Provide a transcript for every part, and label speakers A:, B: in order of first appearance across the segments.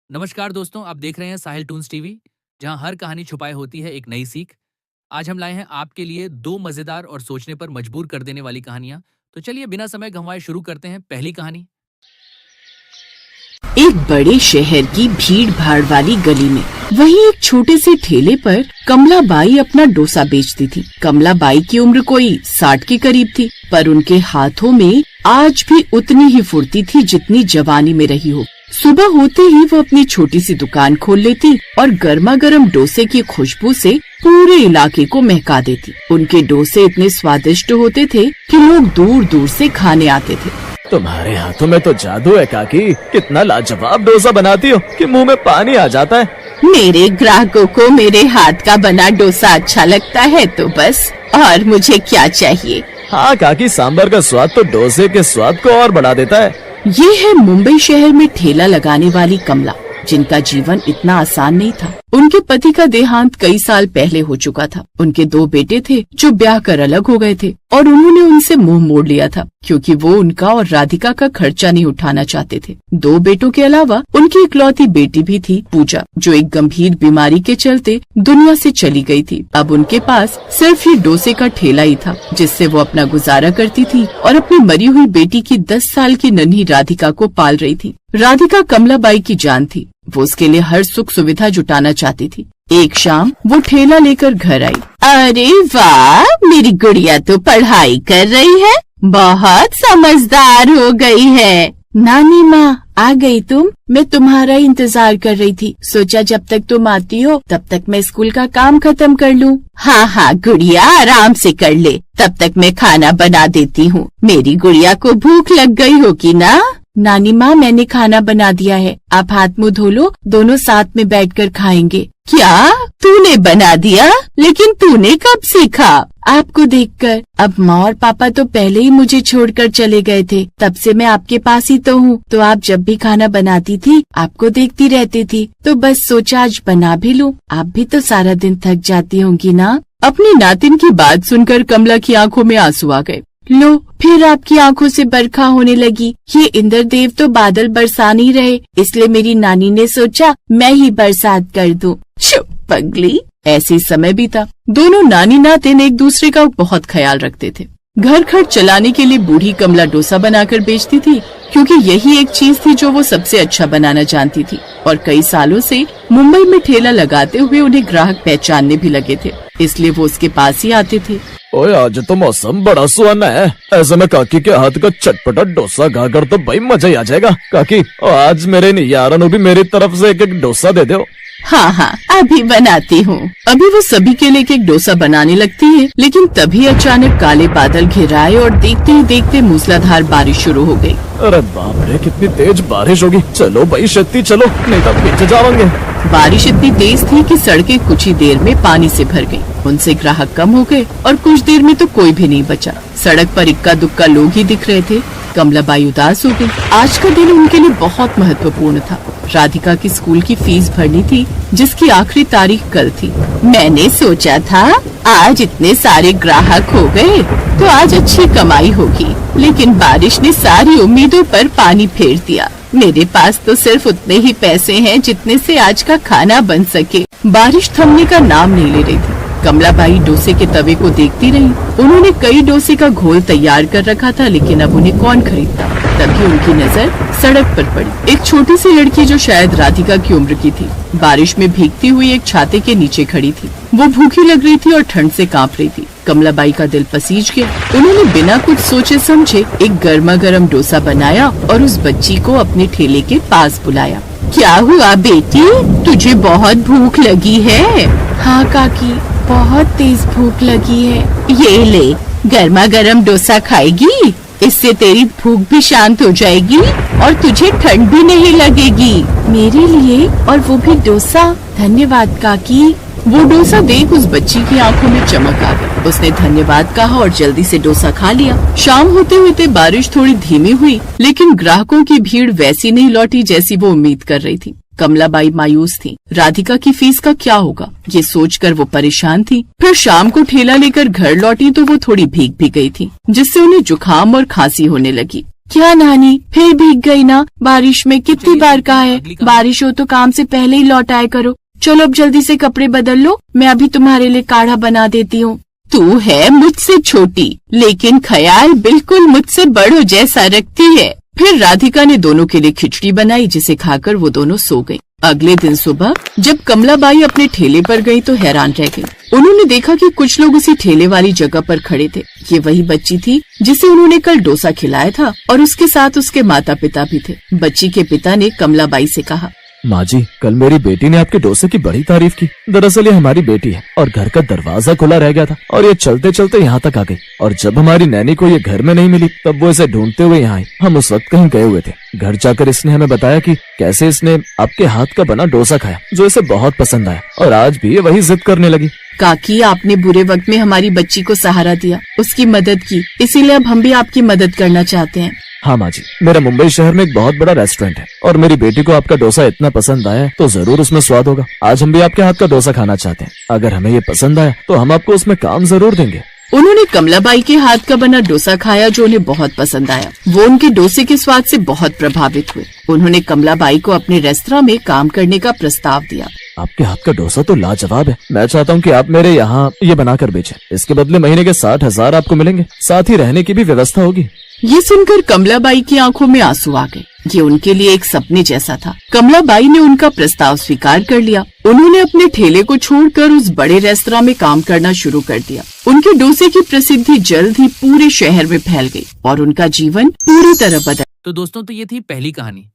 A: नमस्कार दोस्तों, आप देख रहे हैं साहिल टून्स टीवी, जहां हर कहानी छुपाए होती है एक नई सीख। आज हम लाए हैं आपके लिए दो मजेदार और सोचने पर मजबूर कर देने वाली कहानियां। तो चलिए बिना समय गंवाए शुरू करते हैं पहली कहानी।
B: एक बड़े शहर की भीड़ भाड़ वाली गली में वहीं एक छोटे से ठेले पर कमलाबाई अपना डोसा बेचती थी। कमलाबाई की उम्र कोई 60 के करीब थी, पर उनके हाथों में आज भी उतनी ही फुर्ती थी जितनी जवानी में रही हो। सुबह होते ही वो अपनी छोटी सी दुकान खोल लेती और गर्मा गर्म डोसे की खुशबू से पूरे इलाके को महका देती। उनके डोसे इतने स्वादिष्ट होते थे कि लोग दूर दूर से खाने आते थे।
C: तुम्हारे हाथों में तो जादू है काकी, कितना लाजवाब डोसा बनाती हो कि मुंह में पानी आ जाता है।
B: मेरे ग्राहकों को मेरे हाथ का बना डोसा अच्छा लगता है तो बस, और मुझे क्या चाहिए।
C: हाँ काकी, सांभर का स्वाद तो डोसे के स्वाद को और बढ़ा देता है।
B: ये है मुंबई शहर में ठेला लगाने वाली कमला, जिनका जीवन इतना आसान नहीं था। उनके पति का देहांत कई साल पहले हो चुका था। उनके 2 बेटे थे जो ब्याह कर अलग हो गए थे और उन्होंने उनसे मुंह मोड़ लिया था, क्योंकि वो उनका और राधिका का खर्चा नहीं उठाना चाहते थे। 2 बेटों के अलावा उनकी इकलौती बेटी भी थी, पूजा, जो एक गंभीर बीमारी के चलते दुनिया से चली गई थी। अब उनके पास सिर्फ ये डोसे का ठेला ही था, जिससे वो अपना गुजारा करती थी और अपनी मरी हुई बेटी की 10 साल की नन्ही राधिका को पाल रही थी। राधिका कमलाबाई की जान थी। वो उसके लिए हर सुख सुविधा जुटाना चाहती थी। एक शाम वो ठेला लेकर घर आई। अरे वाह, मेरी गुड़िया तो पढ़ाई कर रही है, बहुत समझदार हो गई है। नानी माँ, आ गई तुम? मैं तुम्हारा इंतजार कर रही थी। सोचा जब तक तुम आती हो तब तक मैं स्कूल का काम खत्म कर लूँ। हाँ हाँ गुड़िया, आराम से कर ले, तब तक मैं खाना बना देती हूँ। मेरी गुड़िया को भूख लग गई होगी ना? नानी माँ, मैंने खाना बना दिया है, आप हाथ मुंह धो लो, दोनों साथ में बैठकर खाएंगे। क्या तूने बना दिया? लेकिन तूने कब सीखा? आपको देखकर। अब माँ और पापा तो पहले ही मुझे छोड़कर चले गए थे, तब से मैं आपके पास ही तो हूँ। तो आप जब भी खाना बनाती थी आपको देखती रहती थी, तो बस सोचा आज बना भी लूँ। आप भी तो सारा दिन थक जाती होंगी ना? अपनी नातिन की बात सुनकर कमला की आंखों में आंसू आ गए। लो, फिर आपकी आंखों से बरखा होने लगी। ये इंद्रदेव तो बादल बरसा नहीं रहे, इसलिए मेरी नानी ने सोचा मैं ही बरसात कर दूं। चुप पगली। ऐसे समय बीता। दोनों नानी नातिन एक दूसरे का बहुत ख्याल रखते थे। घर खर्च चलाने के लिए बूढ़ी कमला डोसा बनाकर बेचती थी, क्योंकि यही एक चीज थी जो वो सबसे अच्छा बनाना जानती थी। और कई सालों से मुंबई में ठेला लगाते हुए उन्हें ग्राहक पहचानने भी लगे थे, इसलिए वो उसके पास ही आते थे।
C: ओए, आज तो मौसम बड़ा सुहाना है, ऐसे में काकी के हाथ का चटपटा डोसा खाकर तो भाई मजा ही आ जाएगा। काकी, आज मेरे यारों भी मेरी तरफ से एक डोसा दे दो।
B: हाँ हाँ, अभी बनाती हूँ। अभी वो सभी के लिए एक डोसा बनाने लगती है, लेकिन तभी अचानक काले बादल घिर आए और देखते ही देखते मूसलाधार बारिश शुरू हो गई।
C: अरे बाप रे, कितनी तेज बारिश होगी। चलो भाई शक्ति चलो, नहीं तो पीछे जाएंगे।
B: बारिश इतनी तेज थी कि सड़कें कुछ ही देर में पानी से भर गईं। उनसे ग्राहक कम हो गए और कुछ देर में तो कोई भी नहीं बचा। सड़क पर इक्का दुक्का लोग ही दिख रहे थे। कमलाबाई उदास हो गई। आज का दिन उनके लिए बहुत महत्वपूर्ण था। राधिका की स्कूल की फीस भरनी थी, जिसकी आखिरी तारीख कल थी। मैंने सोचा था आज इतने सारे ग्राहक हो गए तो आज अच्छी कमाई होगी, लेकिन बारिश ने सारी उम्मीदों पर पानी फेर दिया। मेरे पास तो सिर्फ उतने ही पैसे हैं जितने से आज का खाना बन सके। बारिश थमने का नाम नहीं ले रही थी। कमलाबाई डोसे के तवे को देखती रही। उन्होंने कई डोसे का घोल तैयार कर रखा था, लेकिन अब उन्हें कौन खरीदता। तभी उनकी नजर सड़क पर पड़ी। एक छोटी सी लड़की जो शायद राधिका की उम्र की थी, बारिश में भीगती हुई एक छाते के नीचे खड़ी थी। वो भूखी लग रही थी और ठंड से कांप रही थी। कमलाबाई का दिल पसीज गया। उन्होंने बिना कुछ सोचे समझे एक गर्मा गर्म डोसा बनाया और उस बच्ची को अपने ठेले के पास बुलाया। क्या हुआ बेटी, तुझे बहुत भूख लगी है? हाँ काकी, बहुत तेज भूख लगी है। ये ले, गर्मा गर्म डोसा खाएगी? इससे तेरी भूख भी शांत हो जाएगी और तुझे ठंड भी नहीं लगेगी। मेरे लिए, और वो भी डोसा? धन्यवाद काकी। वो डोसा देख उस बच्ची की आंखों में चमक आ गई। उसने धन्यवाद कहा और जल्दी से डोसा खा लिया। शाम होते होते बारिश थोड़ी धीमी हुई, लेकिन ग्राहकों की भीड़ वैसी नहीं लौटी जैसी वो उम्मीद कर रही थी। कमलाबाई मायूस थी। राधिका की फीस का क्या होगा, ये सोचकर वो परेशान थी। फिर शाम को ठेला लेकर घर लौटी तो वो थोड़ी भीग भी गई थी, जिससे उन्हें जुकाम और खांसी होने लगी। क्या नानी, फिर भीग गई ना? बारिश में कितनी
A: चलिए,
B: बार कहा है
A: अगली कहानी।
B: बारिश हो तो काम से पहले ही लौट आया करो। चलो अब जल्दी से कपड़े बदल लो, मैं अभी तुम्हारे लिए काढ़ा बना देती हूँ। तू है मुझसे छोटी, लेकिन ख्याल बिल्कुल मुझसे बड़ों जैसा रखती है। फिर राधिका ने दोनों के लिए खिचड़ी बनाई, जिसे खाकर वो दोनों सो गयी। अगले दिन सुबह जब कमलाबाई अपने ठेले पर गई तो हैरान रह गई। उन्होंने देखा कि कुछ लोग उसी ठेले वाली जगह पर खड़े थे। ये वही बच्ची थी जिसे उन्होंने कल डोसा खिलाया था, और उसके साथ उसके माता पिता भी थे। बच्ची के पिता ने कमलाबाई से कहा,
C: माँ जी, कल मेरी बेटी ने आपके डोसे की बड़ी तारीफ की। दरअसल ये हमारी बेटी है और घर का दरवाजा खुला रह गया था और ये चलते चलते यहाँ तक आ गई। और जब हमारी नैनी को ये घर में नहीं मिली तब वो इसे ढूंढते हुए यहाँ आई। हम उस वक्त कहीं गए हुए थे। घर जाकर इसने हमें बताया कि कैसे इसने आपके हाथ का बना डोसा खाया, जो इसे बहुत पसंद आया, और आज भी ये वही जिद करने लगी।
B: काकी, आपने बुरे वक्त में हमारी बच्ची को सहारा दिया, उसकी मदद की, इसीलिए अब हम भी आपकी मदद करना चाहते हैं।
C: हाँ माँ जी, मेरा मुंबई शहर में एक बहुत बड़ा रेस्टोरेंट है और मेरी बेटी को आपका डोसा इतना पसंद आया है तो जरूर उसमें स्वाद होगा। आज हम भी आपके हाथ का डोसा खाना चाहते हैं। अगर हमें ये पसंद आया तो हम आपको उसमें काम जरूर देंगे।
B: उन्होंने कमलाबाई के हाथ का बना डोसा खाया, जो उन्हें बहुत पसंद आया। वो उनके डोसे के स्वाद से बहुत प्रभावित हुए। उन्होंने कमलाबाई को अपने रेस्तरां में काम करने का प्रस्ताव दिया।
C: आपके हाथ का डोसा तो लाजवाब है। मैं चाहता हूँ कि आप मेरे यहाँ ये बनाकर बेचें। इसके बदले महीने के 60,000 आपको मिलेंगे, साथ ही रहने की भी व्यवस्था होगी।
B: ये सुनकर कमलाबाई की आंखों में आंसू आ गए। ये उनके लिए एक सपने जैसा था। कमलाबाई ने उनका प्रस्ताव स्वीकार कर लिया। उन्होंने अपने ठेले को छोड़कर उस बड़े रेस्तरां में काम करना शुरू कर दिया। उनके डोसे की प्रसिद्धि जल्द ही पूरे शहर में फैल गई और उनका जीवन पूरी तरह बदल।
A: तो दोस्तों, तो ये थी पहली कहानी।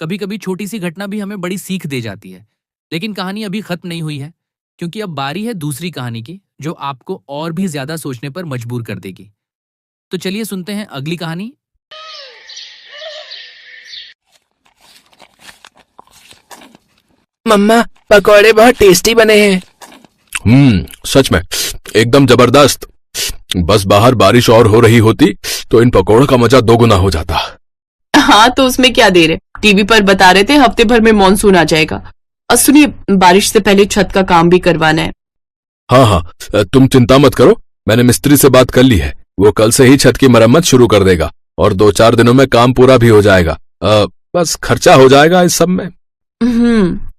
A: कभी कभी छोटी सी घटना भी हमें बड़ी सीख दे जाती है। लेकिन कहानी अभी खत्म नहीं हुई है, क्योंकि अब बारी है दूसरी कहानी की, जो आपको और भी ज्यादा सोचने पर मजबूर कर देगी। तो चलिए सुनते हैं अगली कहानी।
D: मम्मा, पकौड़े बहुत टेस्टी बने हैं।
E: सच में एकदम जबरदस्त। बस बाहर बारिश और हो रही होती तो इन पकौड़ों का मजा दोगुना हो जाता।
B: हाँ, तो उसमें क्या देर है? टीवी पर बता रहे थे हफ्ते भर में मॉनसून आ जाएगा। और सुनिए, बारिश से पहले छत का काम भी करवाना है।
E: हाँ, तुम चिंता मत करो, मैंने मिस्त्री से बात कर ली है। वो कल से ही छत की मरम्मत शुरू कर देगा और 2-4 दिनों में काम पूरा भी हो जाएगा। बस खर्चा हो जाएगा इस सब में।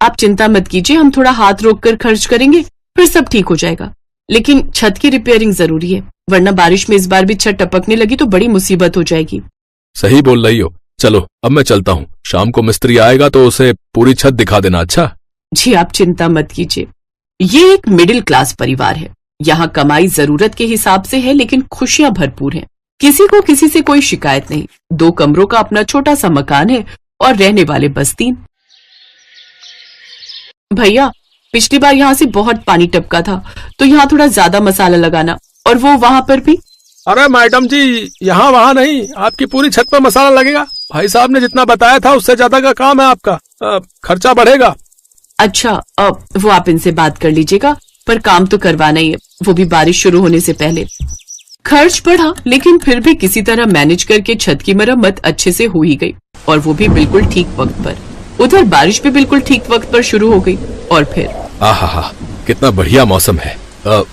B: आप चिंता मत कीजिए, हम थोड़ा हाथ रोक कर खर्च करेंगे, फिर सब ठीक हो जाएगा। लेकिन छत की रिपेयरिंग जरूरी है, वरना बारिश में इस बार भी छत टपकने लगी तो बड़ी मुसीबत हो जाएगी।
E: सही बोल रही हो। चलो अब मैं चलता हूँ, शाम को मिस्त्री आएगा तो उसे पूरी छत दिखा देना। अच्छा
B: जी, आप चिंता मत कीजिए। ये एक मिडिल क्लास परिवार है। यहाँ कमाई जरूरत के हिसाब से है, लेकिन खुशियां भरपूर हैं। किसी को किसी से कोई शिकायत नहीं। 2 कमरों का अपना छोटा सा मकान है और रहने वाले बस 3। भैया, पिछली बार यहाँ से बहुत पानी टपका था, तो यहाँ थोड़ा ज्यादा मसाला लगाना, और वो वहाँ पर भी।
D: अरे मैडम जी, यहाँ वहाँ नहीं, आपकी पूरी छत पर मसाला लगेगा। भाई साहब ने जितना बताया था उससे ज्यादा का काम है आपका। खर्चा बढ़ेगा।
B: अच्छा, वो आप इनसे बात कर लीजिएगा, पर काम तो करवाना ही है, वो भी बारिश शुरू होने से पहले। खर्च बढ़ा, लेकिन फिर भी किसी तरह मैनेज करके छत की मरम्मत अच्छे से हो ही गई, और वो भी बिल्कुल ठीक वक्त पर। उधर बारिश भी बिल्कुल ठीक वक्त पर शुरू हो गई। और फिर
E: आहा, कितना बढ़िया मौसम है।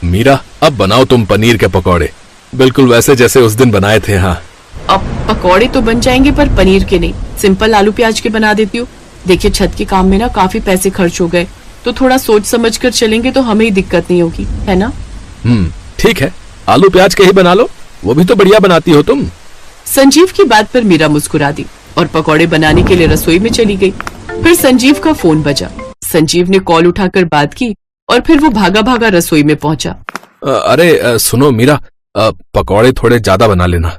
E: मीरा, अब बनाओ तुम पनीर के पकौड़े, बिल्कुल वैसे जैसे उस दिन बनाए थे। हाँ,
B: अब पकौड़े तो बन जाएंगे, पर पनीर के नहीं, सिंपल आलू प्याज के बना देती हूँ। देखिए, छत के काम में ना काफी पैसे खर्च हो गए, तो थोड़ा सोच समझ कर चलेंगे तो हमें ही दिक्कत नहीं होगी, है ना?
E: ठीक है, आलू प्याज के ही बना लो, वो भी तो बढ़िया बनाती हो तुम।
B: संजीव की बात पर मीरा मुस्कुरा दी और पकौड़े बनाने के लिए रसोई में चली गई। फिर संजीव का फोन बजा। संजीव ने कॉल उठाकर बात की और फिर वो भागा भागा रसोई में पहुंचा।
E: अरे सुनो मीरा, पकौड़े थोड़े ज्यादा बना लेना।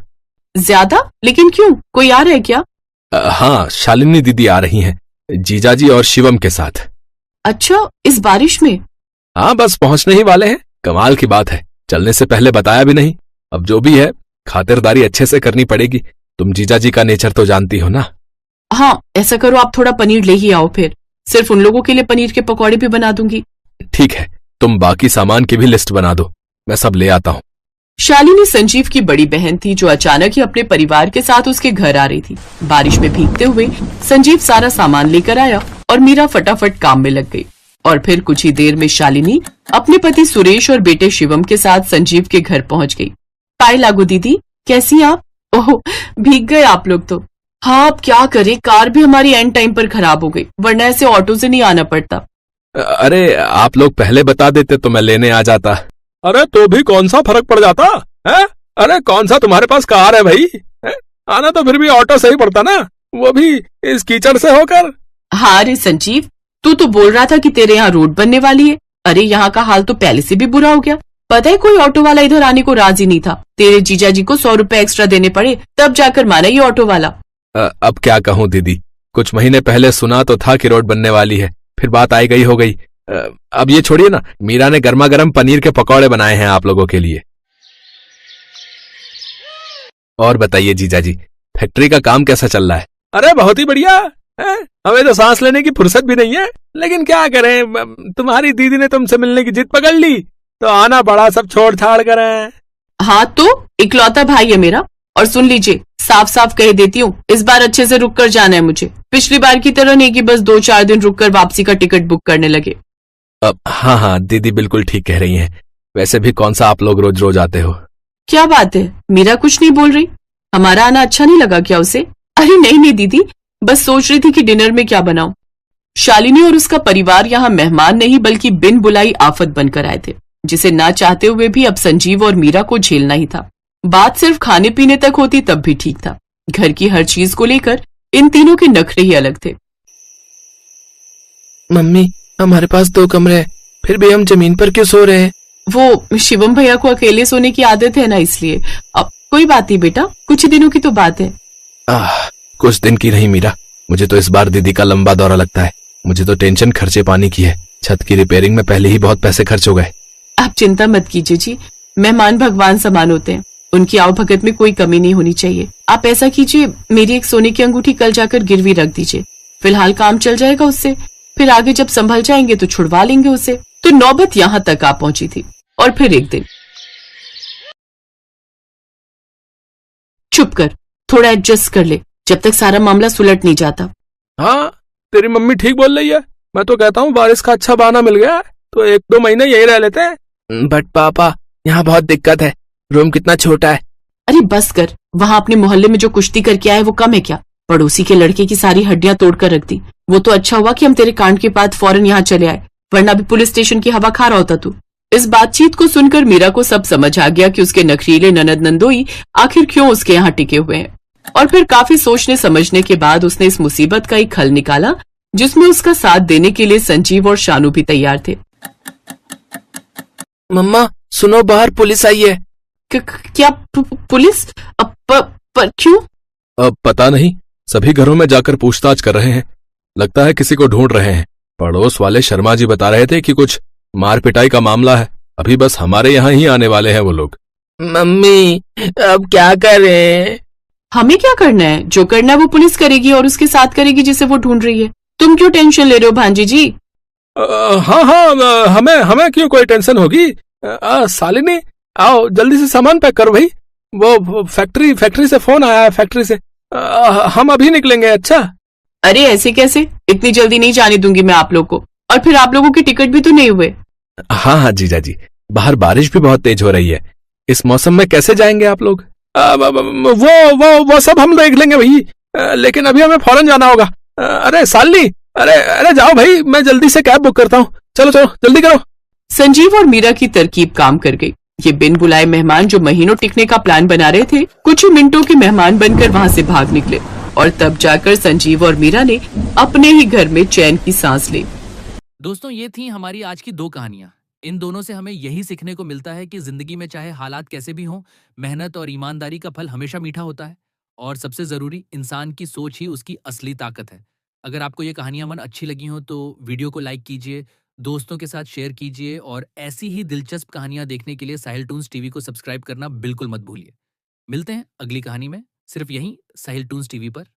B: ज्यादा? लेकिन क्यों, कोई आ रहा है क्या?
E: हाँ, शालिनी दीदी आ रही हैं, जीजाजी और शिवम के साथ।
B: अच्छा, इस बारिश में?
E: हाँ, बस पहुंचने ही वाले हैं। कमाल की बात है, चलने से पहले बताया भी नहीं। अब जो भी है, खातिरदारी अच्छे से करनी पड़ेगी। तुम जीजाजी का नेचर तो जानती हो ना।
B: हाँ, ऐसा करो, आप थोड़ा पनीर ले ही आओ, फिर सिर्फ उन लोगों के लिए पनीर के पकौड़े भी बना दूंगी।
E: ठीक है, तुम बाकी सामान की भी लिस्ट बना दो, मैं सब ले आता हूँ।
B: शालिनी संजीव की बड़ी बहन थी, जो अचानक ही अपने परिवार के साथ उसके घर आ रही थी। बारिश में भीगते हुए संजीव सारा सामान लेकर आया और मीरा फटाफट काम में लग गई। और फिर कुछ ही देर में शालिनी अपने पति सुरेश और बेटे शिवम के साथ संजीव के घर पहुंच गई। पाए लागू दीदी, कैसी आप? ओह, भीग गए आप लोग तो। हाँ, अब क्या करें, कार भी हमारी एंड टाइम पर खराब हो गई, वरना ऐसे ऑटो से नहीं आना पड़ता।
E: अरे आप लोग पहले बता देते तो मैं लेने आ जाता।
D: अरे तो भी कौन सा फर्क पड़ जाता है? अरे कौन सा तुम्हारे पास कार है भाई है? आना तो फिर भी ऑटो से ही पड़ता ना, वो भी इस कीचड़ से होकर।
B: हाँ रे संजीव, तू तो बोल रहा था कि तेरे यहाँ रोड बनने वाली है। अरे यहाँ का हाल तो पहले से भी बुरा हो गया। पता है, कोई ऑटो वाला इधर आने को राजी नहीं था। तेरे जीजा जी को 100 रुपए एक्स्ट्रा देने पड़े, तब जाकर माना ये ऑटो वाला।
E: अब क्या कहूँ दीदी, कुछ महीने पहले सुना तो था कि रोड बनने वाली है, फिर बात आई गई हो गई। अब ये छोड़िए ना, मीरा ने गर्मा गर्म पनीर के पकौड़े बनाए हैं आप लोगों के लिए। और बताइए जीजा जी, फैक्ट्री का काम कैसा चल रहा है?
D: अरे बहुत ही बढ़िया है? हमें तो सांस लेने की फुर्सत भी नहीं है, लेकिन क्या करें, तुम्हारी दीदी ने तुमसे मिलने की जिद पकड़ ली तो आना पड़ा सब छोड़ छाड़ कर।
B: हाँ तो इकलौता भाई है मेरा। और सुन लीजिए, साफ साफ कह देती हूँ, इस बार अच्छे से रुक कर जाना है मुझे। पिछली बार की तरह नहीं कि बस 2-4 दिन रुक कर वापसी का टिकट बुक करने लगे।
E: हाँ हाँ दीदी बिल्कुल ठीक कह रही हैं। वैसे भी कौन सा आप लोग रोज रोज आते हो?
B: क्या बात है, मीरा कुछ नहीं बोल रही? हमारा आना अच्छा नहीं लगा क्या उसे? अरे नहीं नहीं दीदी, बस सोच रही थी कि डिनर में क्या बनाऊं। शालिनी और उसका परिवार यहाँ मेहमान नहीं बल्कि बिन बुलाई आफत बनकर आए थे, जिसे ना चाहते हुए भी अब संजीव और मीरा को झेलना ही था। बात सिर्फ खाने पीने तक होती तब भी ठीक था, घर की हर चीज को लेकर इन तीनों के नखरे ही अलग थे।
F: मम्मी, हमारे पास 2 कमरे हैं, फिर भी हम जमीन पर क्यों सो रहे हैं?
B: वो शिवम भैया को अकेले सोने की आदत है ना, इसलिए। अब कोई बात नहीं बेटा, कुछ ही दिनों की तो बात है।
E: कुछ दिन की नहीं मीरा, मुझे तो इस बार दीदी का लंबा दौरा लगता है। मुझे तो टेंशन खर्चे पानी की है। छत की रिपेयरिंग में पहले ही बहुत पैसे खर्च हो गए।
B: आप चिंता मत कीजिए जी, मेहमान भगवान समान होते हैं, उनकी आवभगत में कोई कमी नहीं होनी चाहिए। आप ऐसा कीजिए, मेरी एक सोने की अंगूठी कल जाकर गिरवी रख दीजिए। फिलहाल काम चल जाएगा उससे, फिर आगे जब संभल जाएंगे तो छुड़वा लेंगे उसे। तो नौबत यहाँ तक आ पहुंची थी। और फिर एक दिन, चुप कर, थोड़ा एडजस्ट कर ले, जब तक सारा मामला सुलट नहीं जाता।
D: हाँ, तेरी मम्मी ठीक बोल रही है। मैं तो कहता हूँ बारिश का अच्छा बहाना मिल गया है तो 1-2 महीने यही रह लेते हैं।
F: बट पापा, यहाँ बहुत दिक्कत है, रूम कितना छोटा है।
B: अरे बस कर, वहाँ अपने मोहल्ले में जो कुश्ती करके आए वो कम है क्या? पड़ोसी के लड़के की सारी हड्डियां तोड़कर रख दी। वो तो अच्छा हुआ कि हम तेरे कांड के बाद फौरन यहाँ चले आए, वरना भी पुलिस स्टेशन की हवा खा रहा होता तू। इस बातचीत को सुनकर मीरा को सब समझ आ गया कि उसके नखरीले ननद नंदोई आखिर क्यों उसके यहाँ टिके हुए हैं। और फिर काफी सोचने समझने के बाद उसने इस मुसीबत का एक हल निकाला, जिसमें उसका साथ देने के लिए संजीव और शानू भी तैयार थे।
F: मम्मा सुनो, बाहर पुलिस आई है।
B: क्या पुलिस? पर क्यों?
E: पता नहीं, सभी घरों में जाकर पूछताछ कर रहे हैं। लगता है किसी को ढूंढ रहे हैं। पड़ोस वाले शर्मा जी बता रहे थे कि कुछ मार पिटाई का मामला है। अभी बस हमारे यहाँ ही आने वाले हैं वो लोग।
F: मम्मी, अब क्या करें?
B: हमें क्या करना है? जो करना है वो पुलिस करेगी और उसके साथ करेगी जिसे वो ढूंढ रही है। तुम क्यों टेंशन ले रहे हो भांजी जी?
D: हाँ हाँ, हमें क्यों कोई टेंशन होगी। शालिनी, आओ जल्दी से सामान पैक करो भाई। वो फैक्ट्री से फोन आया है, फैक्ट्री से। हम अभी निकलेंगे। अच्छा।
B: अरे ऐसे कैसे, इतनी जल्दी नहीं जाने दूंगी मैं आप लोग को। और फिर आप लोगों की टिकट भी तो नहीं हुए।
E: हाँ हाँ जीजा जी, बाहर बारिश भी बहुत तेज हो रही है। इस मौसम में कैसे जाएंगे आप लोग?
D: वो सब हम देख लेंगे भाई, लेकिन अभी हमें फौरन जाना होगा। अरे शालिनी, अरे जाओ भाई, मैं जल्दी से कैब बुक करता हूँ। चलो चलो जल्दी करो।
B: संजीव और मीरा की तरकीब काम कर गई। ये बिन बुलाए मेहमान जो महीनों टिकने का प्लान बना रहे थे, कुछ ही मिनटों के मेहमान बनकर वहाँ से भाग निकले। और तब जाकर संजीव और मीरा ने अपने ही घर में चैन की सांस ली।
A: दोस्तों, ये थी हमारी आज की 2 कहानियां। इन दोनों से हमें यही सीखने को मिलता है कि जिंदगी में चाहे हालात कैसे भी हों, मेहनत और ईमानदारी का फल हमेशा मीठा होता है। और सबसे जरूरी, इंसान की सोच ही उसकी असली ताकत है। अगर आपको ये कहानियां मन अच्छी लगी हो तो वीडियो को लाइक कीजिए, दोस्तों के साथ शेयर कीजिए और ऐसी ही दिलचस्प कहानियां देखने के लिए साहिल टून्स टीवी को सब्सक्राइब करना बिल्कुल मत भूलिए। मिलते हैं अगली कहानी में, सिर्फ यहीं साहिल टून्स टीवी पर।